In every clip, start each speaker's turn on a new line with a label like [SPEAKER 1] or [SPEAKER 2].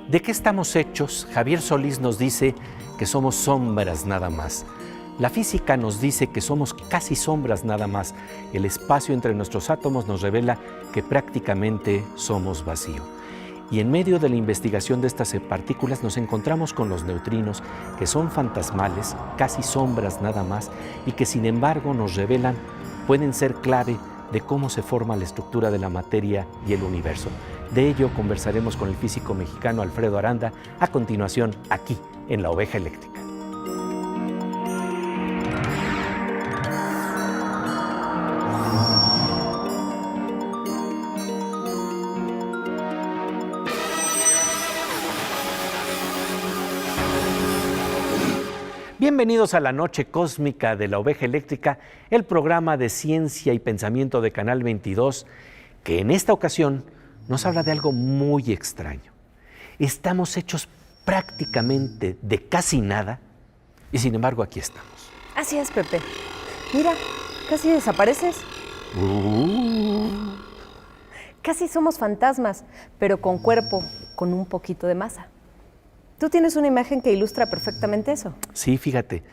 [SPEAKER 1] ¿De qué estamos hechos? Javier Solís nos dice que somos sombras nada más. La física nos dice que somos casi sombras nada más. El espacio entre nuestros átomos nos revela que prácticamente somos vacío. Y en medio de la investigación de estas partículas nos encontramos con los neutrinos, que son fantasmales, casi sombras nada más, y que sin embargo nos revelan, pueden ser clave de cómo se forma la estructura de la materia y el universo. De ello conversaremos con el físico mexicano Alfredo Aranda a continuación aquí en La Oveja Eléctrica. Bienvenidos a la Noche Cósmica de La Oveja Eléctrica, el programa de ciencia y pensamiento de Canal 22, que en esta ocasión nos habla de algo muy extraño. Estamos hechos prácticamente de casi nada y sin embargo aquí estamos.
[SPEAKER 2] Así es, Pepe. Mira, casi desapareces. Casi somos fantasmas, pero con cuerpo, con un poquito de masa. Tú tienes una imagen que ilustra perfectamente eso.
[SPEAKER 1] Sí, fíjate,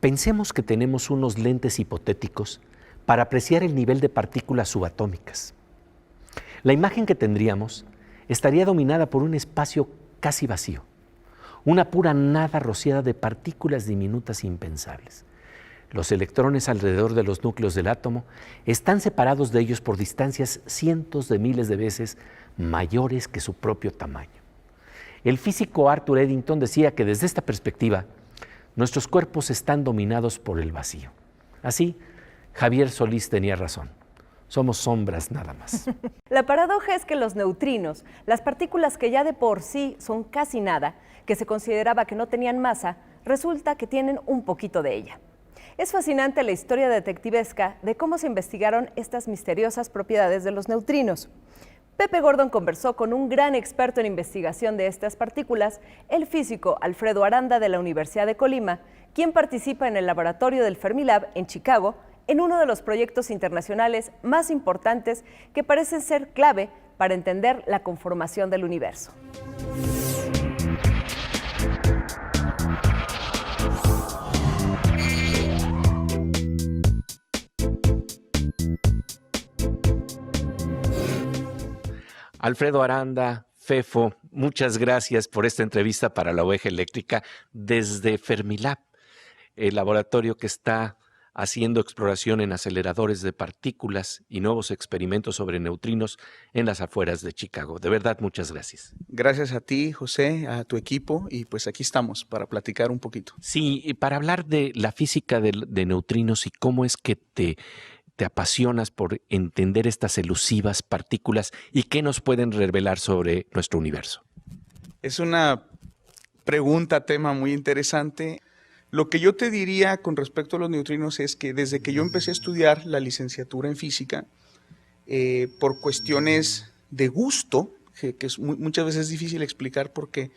[SPEAKER 1] pensemos que tenemos unos lentes hipotéticos para apreciar el nivel de partículas subatómicas. La imagen que tendríamos estaría dominada por un espacio casi vacío, una pura nada rociada de partículas diminutas e impensables. Los electrones alrededor de los núcleos del átomo están separados de ellos por distancias cientos de miles de veces mayores que su propio tamaño. El físico Arthur Eddington decía que desde esta perspectiva, nuestros cuerpos están dominados por el vacío. Así, Javier Solís tenía razón. Somos sombras nada más.
[SPEAKER 2] La paradoja es que los neutrinos, las partículas que ya de por sí son casi nada, que se consideraba que no tenían masa, resulta que tienen un poquito de ella. Es fascinante la historia detectivesca de cómo se investigaron estas misteriosas propiedades de los neutrinos. Pepe Gordon conversó con un gran experto en investigación de estas partículas, el físico Alfredo Aranda de la Universidad de Colima, quien participa en el laboratorio del Fermilab en Chicago, en uno de los proyectos internacionales más importantes que parecen ser clave para entender la conformación del universo.
[SPEAKER 1] Alfredo Aranda, Fefo, muchas gracias por esta entrevista para La Oveja Eléctrica desde Fermilab, el laboratorio que está haciendo exploración en aceleradores de partículas y nuevos experimentos sobre neutrinos en las afueras de Chicago. De verdad, muchas gracias.
[SPEAKER 3] Gracias a ti, José, a tu equipo, y pues aquí estamos para platicar un poquito.
[SPEAKER 1] Sí, y para hablar de la física de neutrinos y cómo es que te apasionas por entender estas elusivas partículas y qué nos pueden revelar sobre nuestro universo.
[SPEAKER 3] Es una pregunta, tema muy interesante. Lo que yo te diría con respecto a los neutrinos es que desde que yo empecé a estudiar la licenciatura en física, por cuestiones de gusto, que muchas veces es difícil explicar por qué,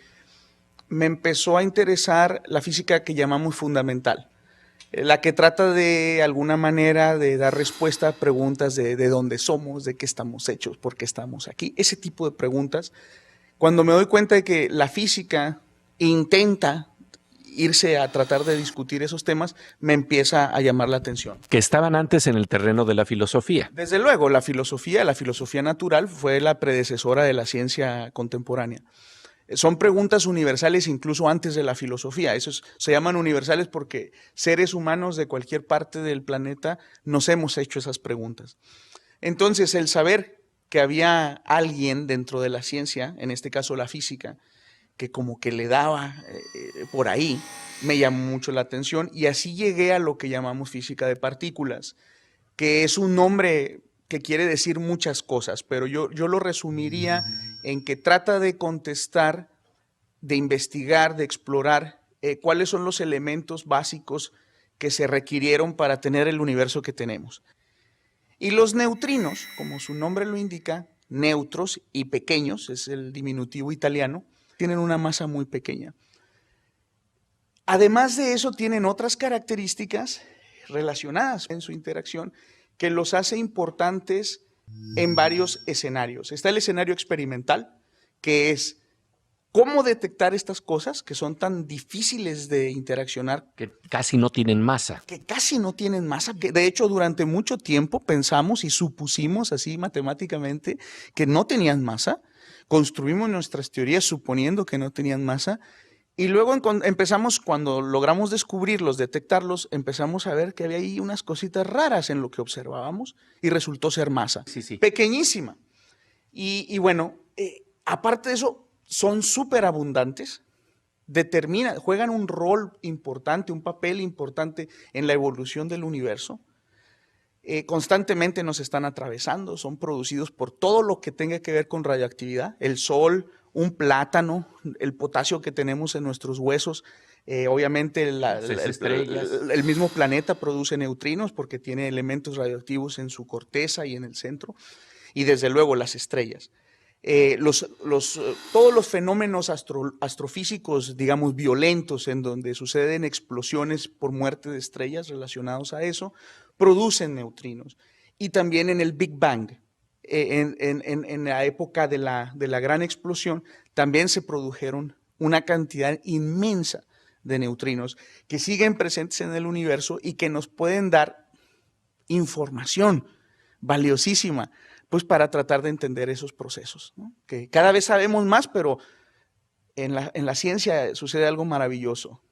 [SPEAKER 3] me empezó a interesar la física que llamamos fundamental. La que trata de alguna manera de dar respuesta a preguntas de dónde somos, de qué estamos hechos, por qué estamos aquí, ese tipo de preguntas. Cuando me doy cuenta de que la física intenta irse a tratar de discutir esos temas, me empieza a llamar la atención.
[SPEAKER 1] Que estaban antes en el terreno de la filosofía.
[SPEAKER 3] Desde luego, la filosofía natural fue la predecesora de la ciencia contemporánea. Son preguntas universales incluso antes de la filosofía. Esos se llaman universales porque seres humanos de cualquier parte del planeta nos hemos hecho esas preguntas. Entonces, el saber que había alguien dentro de la ciencia, en este caso la física, que como que le daba por ahí, me llamó mucho la atención y así llegué a lo que llamamos física de partículas, que es un nombre que quiere decir muchas cosas, pero yo lo resumiría en que trata de contestar, de investigar, de explorar cuáles son los elementos básicos que se requirieron para tener el universo que tenemos. Y los neutrinos, como su nombre lo indica, neutros y pequeños, es el diminutivo italiano, tienen una masa muy pequeña. Además de eso, tienen otras características relacionadas en su interacción que los hace importantes en varios escenarios. Está el escenario experimental, que es cómo detectar estas cosas que son tan difíciles de interaccionar,
[SPEAKER 1] Que casi no tienen masa.
[SPEAKER 3] que casi no tienen masa, que de hecho durante mucho tiempo pensamos y supusimos así matemáticamente que no tenían masa, construimos nuestras teorías suponiendo que no tenían masa, y luego empezamos, cuando logramos descubrirlos, detectarlos, empezamos a ver que había ahí unas cositas raras en lo que observábamos y resultó ser masa,
[SPEAKER 1] Sí.
[SPEAKER 3] pequeñísima. Y bueno, aparte de eso, son súper abundantes, juegan un rol importante, un papel importante en la evolución del universo. Constantemente nos están atravesando, son producidos por todo lo que tenga que ver con radioactividad, el sol, un plátano, el potasio que tenemos en nuestros huesos, obviamente el mismo planeta produce neutrinos porque tiene elementos radioactivos en su corteza y en el centro, y desde luego las estrellas. Todos los fenómenos astrofísicos, digamos, violentos, en donde suceden explosiones por muerte de estrellas relacionados a eso, producen neutrinos. Y también en el Big Bang, en la época de la gran explosión, también se produjeron una cantidad inmensa de neutrinos que siguen presentes en el universo y que nos pueden dar información valiosísima, pues para tratar de entender esos procesos, ¿no? Que cada vez sabemos más, pero en la ciencia sucede algo maravilloso.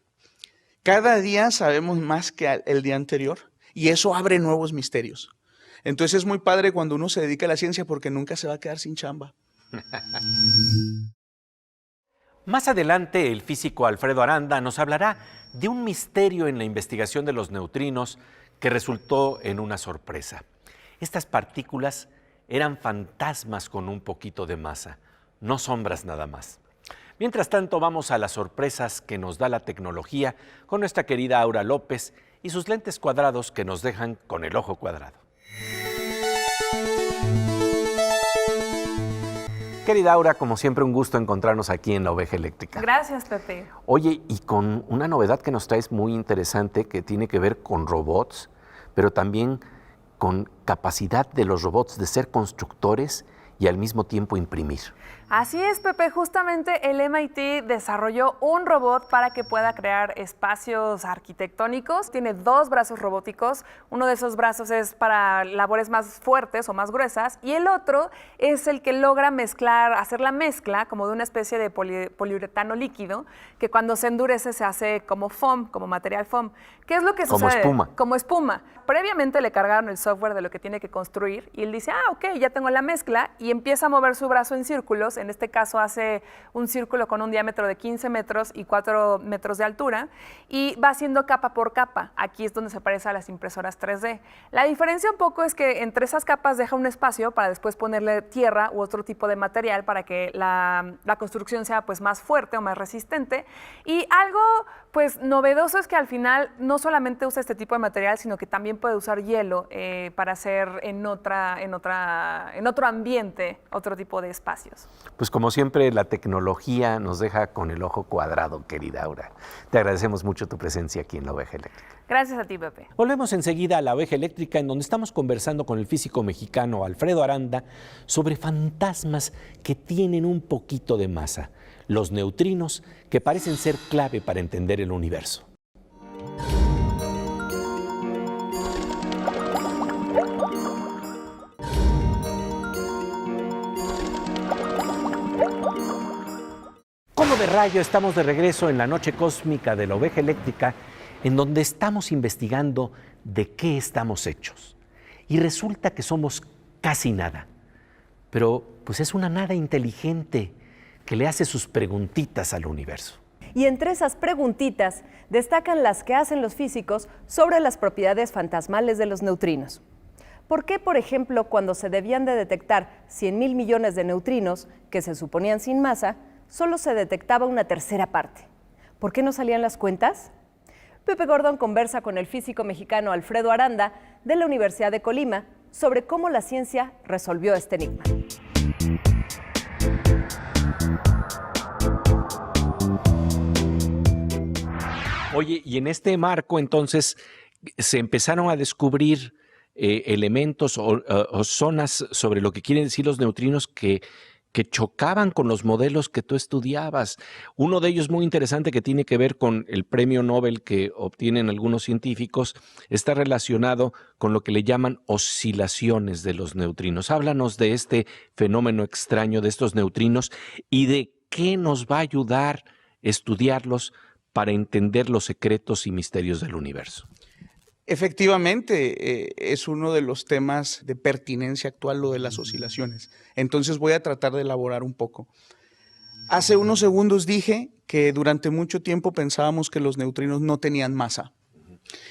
[SPEAKER 3] Cada día sabemos más que el día anterior y eso abre nuevos misterios. Entonces es muy padre cuando uno se dedica a la ciencia porque nunca se va a quedar sin chamba.
[SPEAKER 1] Más adelante, el físico Alfredo Aranda nos hablará de un misterio en la investigación de los neutrinos que resultó en una sorpresa. Estas partículas eran fantasmas con un poquito de masa, no sombras nada más. Mientras tanto, vamos a las sorpresas que nos da la tecnología con nuestra querida Aura López y sus lentes cuadrados que nos dejan con el ojo cuadrado. Querida Aura, como siempre, un gusto encontrarnos aquí en La Oveja Eléctrica.
[SPEAKER 4] Gracias, Pepe.
[SPEAKER 1] Oye, y con una novedad que nos traes muy interesante que tiene que ver con robots, pero también con capacidad de los robots de ser constructores y al mismo tiempo imprimir.
[SPEAKER 4] Así es, Pepe. Justamente el MIT desarrolló un robot para que pueda crear espacios arquitectónicos. Tiene 2 brazos robóticos. Uno de esos brazos es para labores más fuertes o más gruesas y el otro es el que logra hacer la mezcla como de una especie de poliuretano líquido que cuando se endurece se hace como foam, como material foam. ¿Qué es lo que sucede?
[SPEAKER 1] Como espuma.
[SPEAKER 4] Como espuma. Previamente le cargaron el software de lo que tiene que construir y él dice, ok, ya tengo la mezcla y empieza a mover su brazo en círculos. En este caso hace un círculo con un diámetro de 15 metros y 4 metros de altura y va haciendo capa por capa. Aquí es donde se parece a las impresoras 3D. La diferencia un poco es que entre esas capas deja un espacio para después ponerle tierra u otro tipo de material para que la construcción sea pues más fuerte o más resistente. Y algo pues novedoso es que al final no solamente usa este tipo de material, sino que también puede usar hielo para hacer en otro ambiente otro tipo de espacios.
[SPEAKER 1] Pues como siempre, la tecnología nos deja con el ojo cuadrado, querida Aura. Te agradecemos mucho tu presencia aquí en La Oveja Eléctrica.
[SPEAKER 4] Gracias a ti, Pepe.
[SPEAKER 1] Volvemos enseguida a La Oveja Eléctrica, en donde estamos conversando con el físico mexicano Alfredo Aranda sobre fantasmas que tienen un poquito de masa, los neutrinos, que parecen ser clave para entender el universo. Como de rayo, estamos de regreso en la noche cósmica de La Oveja Eléctrica, en donde estamos investigando de qué estamos hechos. Y resulta que somos casi nada, pero pues es una nada inteligente que le hace sus preguntitas al universo.
[SPEAKER 2] Y entre esas preguntitas destacan las que hacen los físicos sobre las propiedades fantasmales de los neutrinos. ¿Por qué, por ejemplo, cuando se debían de detectar 100.000 millones de neutrinos que se suponían sin masa, solo se detectaba una tercera parte? ¿Por qué no salían las cuentas? Pepe Gordon conversa con el físico mexicano Alfredo Aranda de la Universidad de Colima sobre cómo la ciencia resolvió este enigma.
[SPEAKER 1] Oye, y en este marco, entonces, se empezaron a descubrir elementos o zonas sobre lo que quieren decir los neutrinos que que chocaban con los modelos que tú estudiabas. Uno de ellos muy interesante que tiene que ver con el premio Nobel que obtienen algunos científicos, está relacionado con lo que le llaman oscilaciones de los neutrinos. Háblanos de este fenómeno extraño de estos neutrinos y de qué nos va a ayudar estudiarlos para entender los secretos y misterios del universo.
[SPEAKER 3] Efectivamente, es uno de los temas de pertinencia actual lo de las oscilaciones. Entonces voy a tratar de elaborar un poco. Hace unos segundos dije que durante mucho tiempo pensábamos que los neutrinos no tenían masa.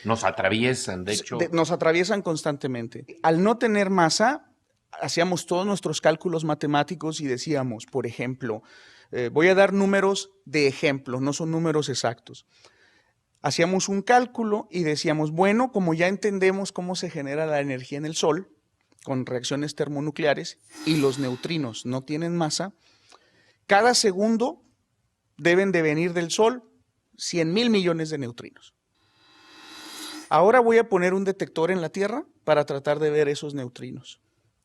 [SPEAKER 1] Nos atraviesan, de hecho.
[SPEAKER 3] Nos atraviesan constantemente. Al no tener masa, hacíamos todos nuestros cálculos matemáticos y decíamos, por ejemplo, voy a dar números de ejemplo, no son números exactos. Hacíamos un cálculo y decíamos, bueno, como ya entendemos cómo se genera la energía en el Sol, con reacciones termonucleares, y los neutrinos no tienen masa, cada segundo deben de venir del Sol 100,000 millones de neutrinos. Ahora voy a poner un detector en la Tierra para tratar de ver esos neutrinos.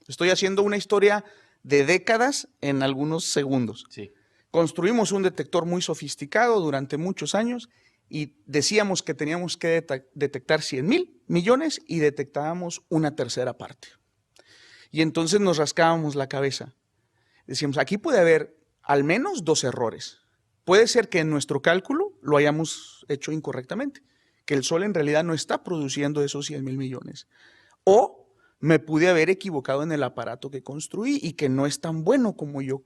[SPEAKER 3] Estoy haciendo una historia de décadas en algunos segundos.
[SPEAKER 1] Sí.
[SPEAKER 3] Construimos un detector muy sofisticado durante muchos años y decíamos que teníamos que detectar 100,000 millones y detectábamos una tercera parte. Y entonces nos rascábamos la cabeza. Decíamos, aquí puede haber al menos 2 errores. Puede ser que en nuestro cálculo lo hayamos hecho incorrectamente, que el Sol en realidad no está produciendo esos 100,000 millones. O me pude haber equivocado en el aparato que construí y que no es tan bueno como yo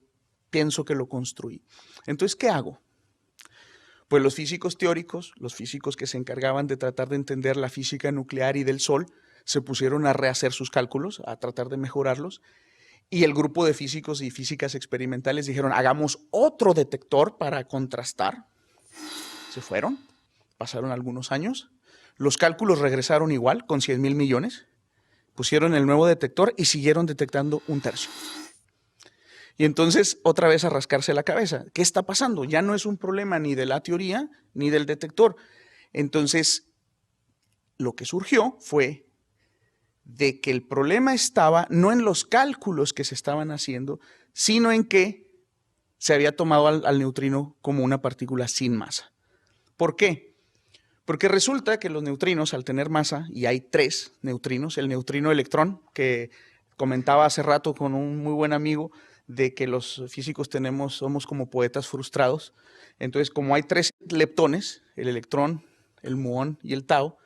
[SPEAKER 3] pienso que lo construí. Entonces, ¿qué hago? Pues los físicos teóricos, los físicos que se encargaban de tratar de entender la física nuclear y del Sol, se pusieron a rehacer sus cálculos, a tratar de mejorarlos, y el grupo de físicos y físicas experimentales dijeron, hagamos otro detector para contrastar. Se fueron, pasaron algunos años, los cálculos regresaron igual, con 100,000 millones, pusieron el nuevo detector y siguieron detectando un tercio. Y entonces otra vez a rascarse la cabeza. ¿Qué está pasando? Ya no es un problema ni de la teoría ni del detector. Entonces, lo que surgió fue de que el problema estaba no en los cálculos que se estaban haciendo, sino en que se había tomado al neutrino como una partícula sin masa. ¿Por qué? Porque resulta que los neutrinos, al tener masa, y hay 3 neutrinos, el neutrino electrón, que comentaba hace rato con un muy buen amigo, de que los físicos somos como poetas frustrados. Entonces, como hay 3 leptones, el electrón, el muón y el tau,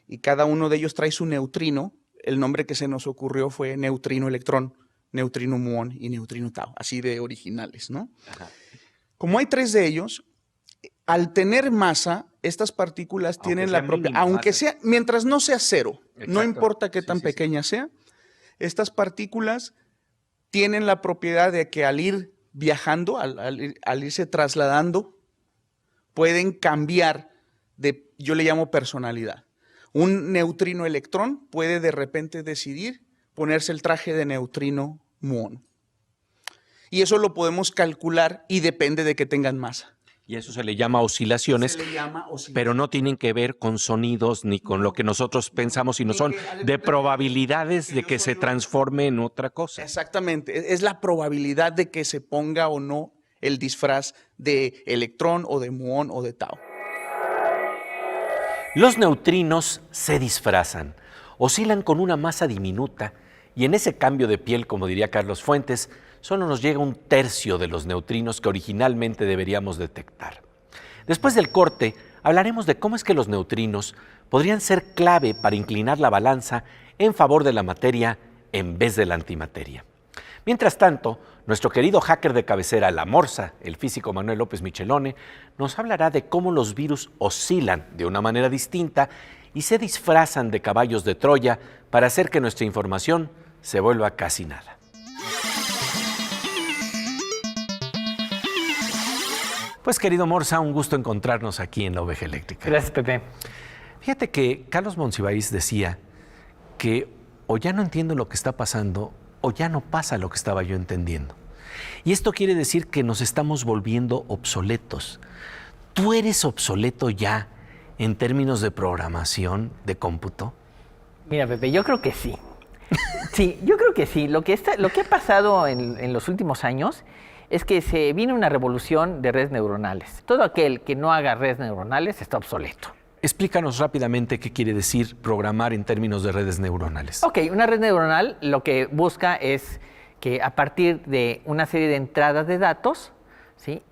[SPEAKER 3] y cada uno de ellos trae su neutrino, el nombre que se nos ocurrió fue neutrino electrón, neutrino muón y neutrino tau, así de originales, ¿no? Ajá. Como hay 3 de ellos, al tener masa, estas partículas tienen la propia, aunque sea, mientras no sea 0, exacto, no importa qué tan pequeña sea, estas partículas tienen la propiedad de que al ir viajando, al irse trasladando, pueden cambiar de, yo le llamo personalidad. Un neutrino electrón puede de repente decidir ponerse el traje de neutrino muón. Y eso lo podemos calcular y depende de que tengan masa.
[SPEAKER 1] Y eso se le llama oscilaciones, pero no tienen que ver con sonidos ni con lo que nosotros pensamos, sino son de probabilidades de que se transforme en otra cosa.
[SPEAKER 3] Exactamente, es la probabilidad de que se ponga o no el disfraz de electrón o de muón o de tau.
[SPEAKER 1] Los neutrinos se disfrazan, oscilan con una masa diminuta y en ese cambio de piel, como diría Carlos Fuentes, solo nos llega un tercio de los neutrinos que originalmente deberíamos detectar. Después del corte, hablaremos de cómo es que los neutrinos podrían ser clave para inclinar la balanza en favor de la materia en vez de la antimateria. Mientras tanto, nuestro querido hacker de cabecera, la Morsa, el físico Manuel López Michelone, nos hablará de cómo los virus oscilan de una manera distinta y se disfrazan de caballos de Troya para hacer que nuestra información se vuelva casi nada. Pues querido Morsa, un gusto encontrarnos aquí en La Oveja Eléctrica.
[SPEAKER 5] Gracias, Pepe.
[SPEAKER 1] Fíjate que Carlos Monsiváis decía que o ya no entiendo lo que está pasando o ya no pasa lo que estaba yo entendiendo. Y esto quiere decir que nos estamos volviendo obsoletos. ¿Tú eres obsoleto ya en términos de programación, de cómputo?
[SPEAKER 5] Mira, Pepe, yo creo que sí. Sí, yo creo creo que sí. Lo que ha pasado en los últimos años es que se viene una revolución de redes neuronales. Todo aquel que no haga redes neuronales está obsoleto.
[SPEAKER 1] Explícanos rápidamente qué quiere decir programar en términos de redes neuronales.
[SPEAKER 5] Ok, una red neuronal lo que busca es que a partir de una serie de entradas de datos, ¿sí?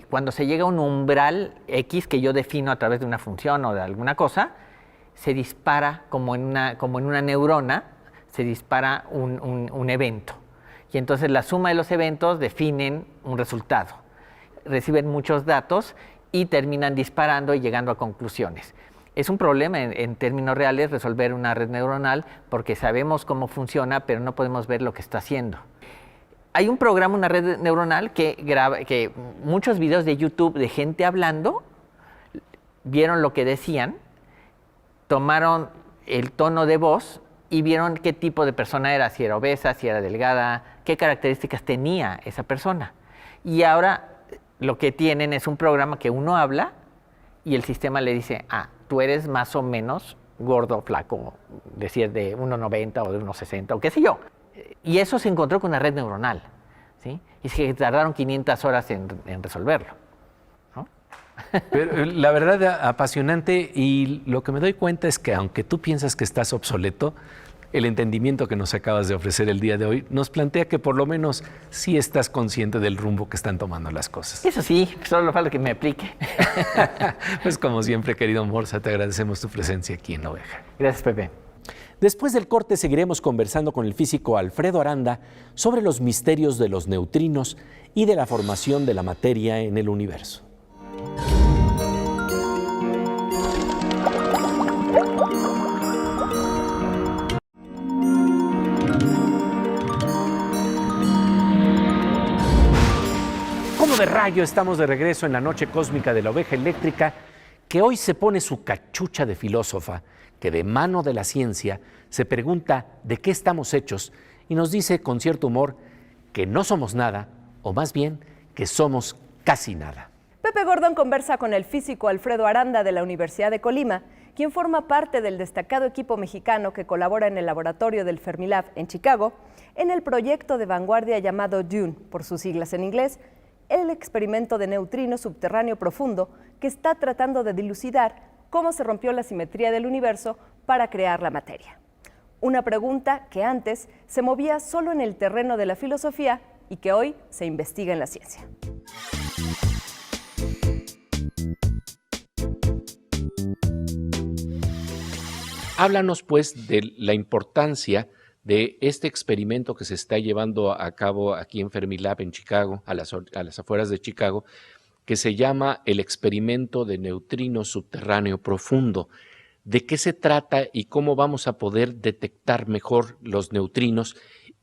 [SPEAKER 5] Cuando se llega a un umbral X que yo defino a través de una función o de alguna cosa, se dispara como en una neurona, se dispara un evento. Y entonces la suma de los eventos definen un resultado. Reciben muchos datos y terminan disparando y llegando a conclusiones. Es un problema en términos reales resolver una red neuronal porque sabemos cómo funciona, pero no podemos ver lo que está haciendo. Hay un programa, una red neuronal que muchos videos de YouTube de gente hablando, vieron lo que decían, tomaron el tono de voz y vieron qué tipo de persona era, si era obesa, si era delgada, qué características tenía esa persona. Y ahora lo que tienen es un programa que uno habla y el sistema le dice, tú eres más o menos gordo, flaco, decir de 1,90 o de 1,60 o qué sé yo. Y eso se encontró con una red neuronal, ¿sí? Y se tardaron 500 horas en resolverlo, ¿no?
[SPEAKER 1] Pero, la verdad, apasionante, y lo que me doy cuenta es que aunque tú piensas que estás obsoleto, el entendimiento que nos acabas de ofrecer el día de hoy nos plantea que por lo menos sí estás consciente del rumbo que están tomando las cosas.
[SPEAKER 5] Eso sí, solo falta que me aplique.
[SPEAKER 1] Pues como siempre, querido Morza, te agradecemos tu presencia aquí en La Oveja.
[SPEAKER 5] Gracias, Pepe.
[SPEAKER 1] Después del corte seguiremos conversando con el físico Alfredo Aranda sobre los misterios de los neutrinos y de la formación de la materia en el universo. Como de rayo, estamos de regreso en la noche cósmica de La Oveja Eléctrica, que hoy se pone su cachucha de filósofa, que de mano de la ciencia se pregunta de qué estamos hechos y nos dice con cierto humor que no somos nada, o más bien que somos casi nada.
[SPEAKER 2] Pepe Gordon conversa con el físico Alfredo Aranda de la Universidad de Colima, quien forma parte del destacado equipo mexicano que colabora en el laboratorio del Fermilab en Chicago, en el proyecto de vanguardia llamado DUNE, por sus siglas en inglés, el experimento de neutrinos subterráneo profundo que está tratando de dilucidar cómo se rompió la simetría del universo para crear la materia. Una pregunta que antes se movía solo en el terreno de la filosofía y que hoy se investiga en la ciencia.
[SPEAKER 1] Háblanos, pues, de la importancia de este experimento que se está llevando a cabo aquí en Fermilab, en Chicago, a las afueras de Chicago, que se llama el experimento de neutrino subterráneo profundo. ¿De qué se trata y cómo vamos a poder detectar mejor los neutrinos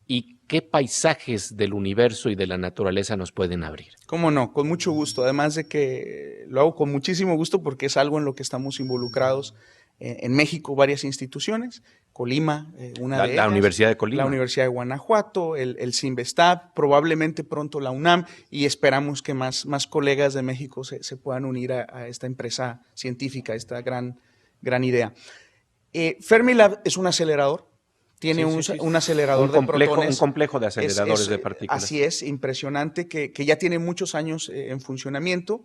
[SPEAKER 1] y qué paisajes del universo y de la naturaleza nos pueden abrir?
[SPEAKER 3] Cómo no, con mucho gusto. Además de que lo hago con muchísimo gusto porque es algo en lo que estamos involucrados en México, varias instituciones, Colima, una de ellas,
[SPEAKER 1] la Universidad de Colima,
[SPEAKER 3] la Universidad de Guanajuato, el CIMBESTAB, probablemente pronto la UNAM, y esperamos que más colegas de México se puedan unir a esta empresa científica, a esta gran idea. Fermilab es un acelerador. Tiene un acelerador de protones.
[SPEAKER 1] Un complejo de aceleradores de partículas.
[SPEAKER 3] Así es, impresionante, que ya tiene muchos años en funcionamiento.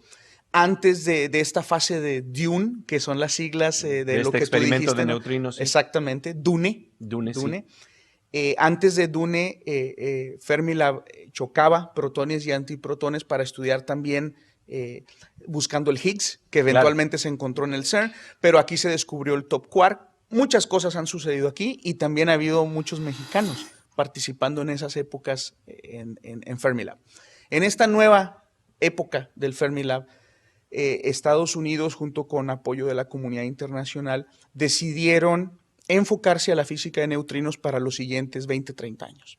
[SPEAKER 3] Antes de esta fase de DUNE, que son las siglas de lo que tú
[SPEAKER 1] experimento
[SPEAKER 3] dijiste,
[SPEAKER 1] de
[SPEAKER 3] ¿no?
[SPEAKER 1] neutrinos. Sí.
[SPEAKER 3] Exactamente, DUNE. Sí. Antes de DUNE, Fermilab chocaba protones y antiprotones para estudiar también buscando el Higgs, que eventualmente se encontró en el CERN, pero aquí se descubrió el top quark. Muchas cosas han sucedido aquí y también ha habido muchos mexicanos participando en esas épocas en Fermilab. En esta nueva época del Fermilab, Estados Unidos, junto con apoyo de la comunidad internacional, decidieron enfocarse a la física de neutrinos para los siguientes 20, 30 años.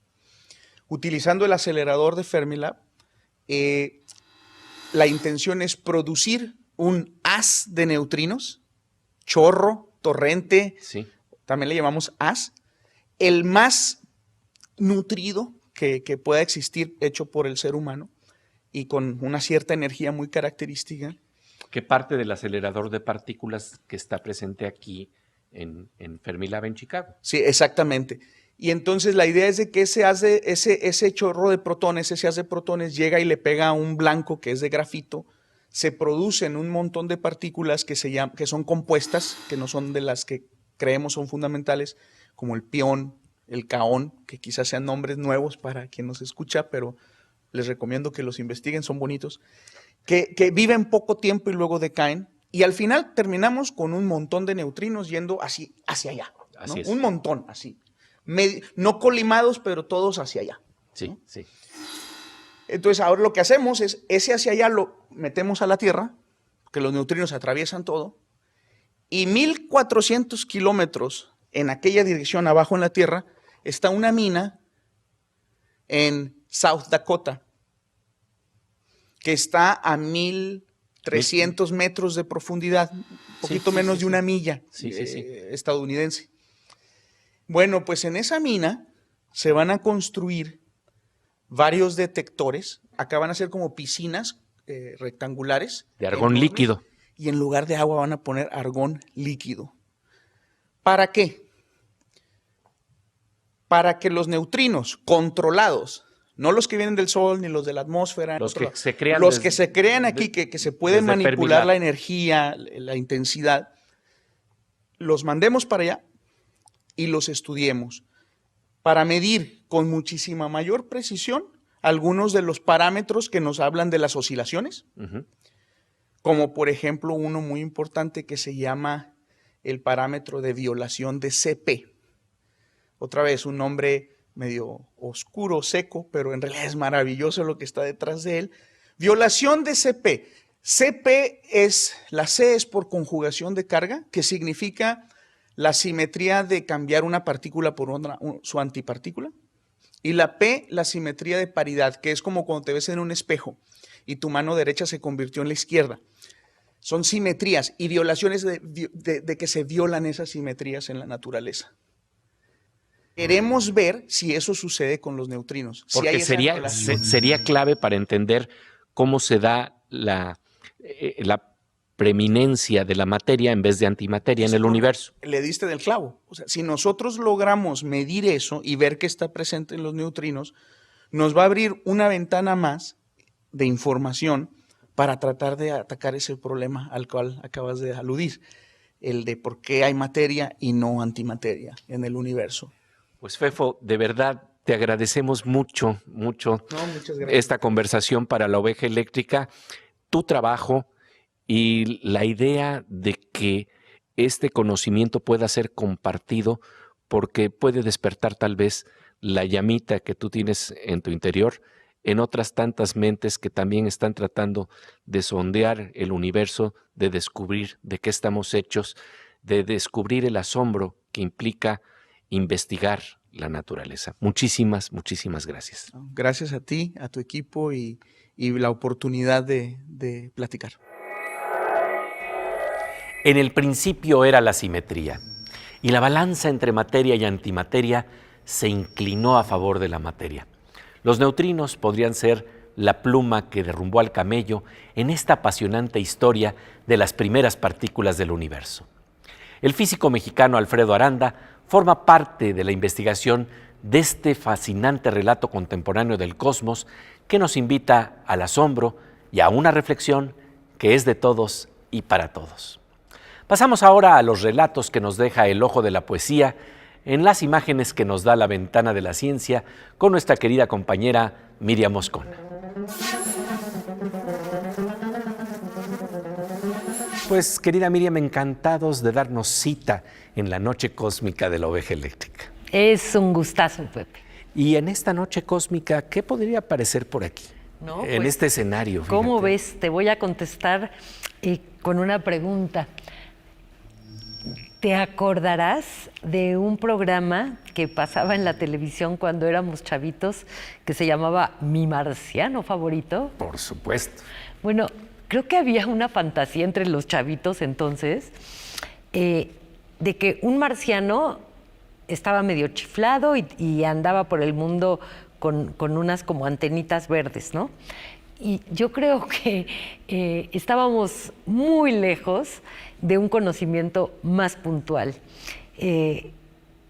[SPEAKER 3] Utilizando el acelerador de Fermilab, la intención es producir un haz de neutrinos, chorro, torrente,
[SPEAKER 1] sí,
[SPEAKER 3] también le llamamos haz, el más nutrido que pueda existir, hecho por el ser humano, y con una cierta energía muy característica.
[SPEAKER 1] Que parte del acelerador de partículas que está presente aquí en Fermilab en Chicago.
[SPEAKER 3] Sí, exactamente. Y entonces la idea es de que ese chorro de protones, ese haz de protones, llega y le pega a un blanco que es de grafito, se producen un montón de partículas que son compuestas, que no son de las que creemos son fundamentales, como el pión, el caón, que quizás sean nombres nuevos para quien nos escucha, pero les recomiendo que los investiguen, son bonitos, que viven poco tiempo y luego decaen, y al final terminamos con un montón de neutrinos yendo así, hacia allá, ¿no?
[SPEAKER 1] Así es.
[SPEAKER 3] Un montón, así. No colimados, pero todos hacia allá.
[SPEAKER 1] Sí,
[SPEAKER 3] ¿no?
[SPEAKER 1] sí.
[SPEAKER 3] Entonces ahora lo que hacemos es, ese hacia allá lo metemos a la Tierra, que los neutrinos atraviesan todo, y 1400 kilómetros en aquella dirección abajo en la Tierra está una mina en South Dakota, que está a 1300 metros de profundidad, un poquito menos de una milla estadounidense. Bueno, pues en esa mina se van a construir varios detectores. Acá van a ser como piscinas rectangulares.
[SPEAKER 1] De argón
[SPEAKER 3] enormes,
[SPEAKER 1] líquido.
[SPEAKER 3] Y en lugar de agua van a poner argón líquido. ¿Para qué? Para que los neutrinos controlados, no los que vienen del Sol ni los de la atmósfera,
[SPEAKER 1] Los que se crean
[SPEAKER 3] que se crean aquí, que se puede
[SPEAKER 1] desde
[SPEAKER 3] manipular
[SPEAKER 1] Fermilab.
[SPEAKER 3] la energía, la intensidad, los mandemos para allá y los estudiemos para medir con muchísima mayor precisión algunos de los parámetros que nos hablan de las oscilaciones, como por ejemplo uno muy importante que se llama el parámetro de violación de CP. Otra vez un nombre medio oscuro, seco, pero en realidad es maravilloso lo que está detrás de él. Violación de CP. CP la C es por conjugación de carga, que significa la simetría de cambiar una partícula por su antipartícula. Y la P, la simetría de paridad, que es como cuando te ves en un espejo y tu mano derecha se convirtió en la izquierda. Son simetrías y violaciones de que se violan esas simetrías en la naturaleza. Queremos ver si eso sucede con los neutrinos.
[SPEAKER 1] Porque
[SPEAKER 3] si hay esa
[SPEAKER 1] sería clave para entender cómo se da la preeminencia de la materia en vez de antimateria en el universo.
[SPEAKER 3] Le diste del clavo. O sea, si nosotros logramos medir eso y ver que está presente en los neutrinos, nos va a abrir una ventana más de información para tratar de atacar ese problema al cual acabas de aludir, el de por qué hay materia y no antimateria en el universo.
[SPEAKER 1] Pues Fefo, de verdad te agradecemos mucho
[SPEAKER 3] Muchas gracias.
[SPEAKER 1] esta conversación para la Oveja Eléctrica, tu trabajo y la idea de que este conocimiento pueda ser compartido porque puede despertar tal vez la llamita que tú tienes en tu interior en otras tantas mentes que también están tratando de sondear el universo, de descubrir de qué estamos hechos, de descubrir el asombro que implica investigar la naturaleza. Muchísimas, muchísimas gracias.
[SPEAKER 3] Gracias a ti, a tu equipo y la oportunidad de platicar.
[SPEAKER 1] En el principio era la simetría, y la balanza entre materia y antimateria se inclinó a favor de la materia. Los neutrinos podrían ser la pluma que derrumbó al camello en esta apasionante historia de las primeras partículas del universo. El físico mexicano Alfredo Aranda forma parte de la investigación de este fascinante relato contemporáneo del cosmos que nos invita al asombro y a una reflexión que es de todos y para todos. Pasamos ahora a los relatos que nos deja el ojo de la poesía en las imágenes que nos da la ventana de la ciencia con nuestra querida compañera Miriam Moscona. Pues querida Miriam, encantados de darnos cita en la noche cósmica de la Oveja Eléctrica.
[SPEAKER 6] Es un gustazo, Pepe.
[SPEAKER 1] Y en esta noche cósmica, ¿qué podría aparecer por aquí?
[SPEAKER 6] No,
[SPEAKER 1] en
[SPEAKER 6] pues,
[SPEAKER 1] este escenario.
[SPEAKER 6] ¿Cómo
[SPEAKER 1] fíjate.
[SPEAKER 6] ves? Te voy a contestar con una pregunta. ¿Te acordarás de un programa que pasaba en la televisión cuando éramos chavitos que se llamaba Mi Marciano Favorito?
[SPEAKER 1] Por supuesto.
[SPEAKER 6] Bueno, creo que había una fantasía entre los chavitos entonces de que un marciano estaba medio chiflado y andaba por el mundo con unas como antenitas verdes, ¿no? Y yo creo que estábamos muy lejos de un conocimiento más puntual.